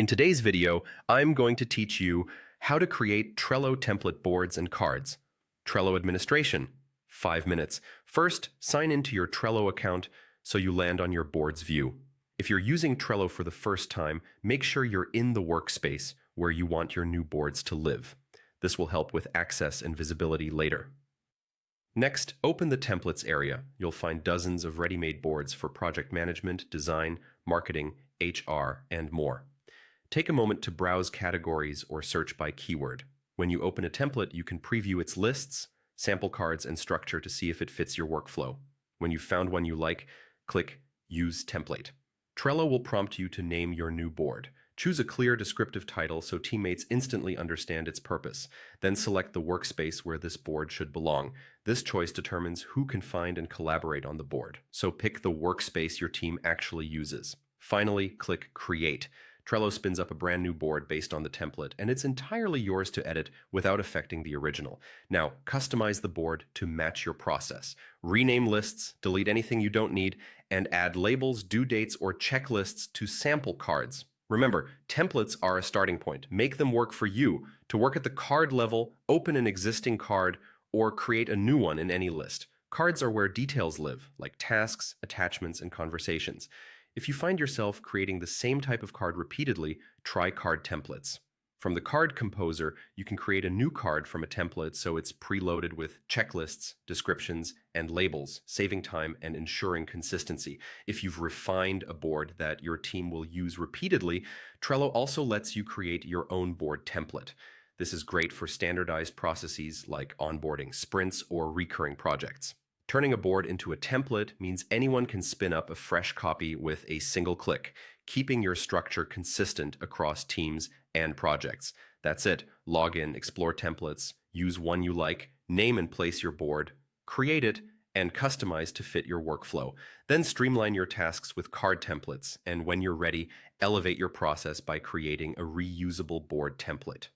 In today's video, I'm going to teach you how to create Trello template boards and cards. Trello administration, 5 minutes. First, sign into your Trello account so you land on your board's view. If you're using Trello for the first time, make sure you're in the workspace where you want your new boards to live. This will help with access and visibility later. Next, open the Templates area. You'll find dozens of ready-made boards for project management, design, marketing, HR, and more. Take a moment to browse categories or search by keyword. When you open a template, you can preview its lists, sample cards, and structure to see if it fits your workflow. When you've found one you like, click Use Template. Trello will prompt you to name your new board. Choose a clear, descriptive title so teammates instantly understand its purpose. Then select the workspace where this board should belong. This choice determines who can find and collaborate on the board, so pick the workspace your team actually uses. Finally, click Create. Trello spins up a brand new board based on the template, and it's entirely yours to edit without affecting the original. Now, customize the board to match your process. Rename lists, delete anything you don't need, and add labels, due dates, or checklists to sample cards. Remember, templates are a starting point. Make them work for you. To work at the card level, open an existing card or create a new one in any list. Cards are where details live, like tasks, attachments, and conversations. If you find yourself creating the same type of card repeatedly, try card templates. From the card composer, you can create a new card from a template so it's preloaded with checklists, descriptions, and labels, saving time and ensuring consistency. If you've refined a board that your team will use repeatedly, Trello also lets you create your own board template. This is great for standardized processes like onboarding, sprints, or recurring projects. Turning a board into a template means anyone can spin up a fresh copy with a single click, keeping your structure consistent across teams and projects. That's it. Log in, explore templates, use one you like, name and place your board, create it, and customize to fit your workflow. Then streamline your tasks with card templates, and when you're ready, elevate your process by creating a reusable board template.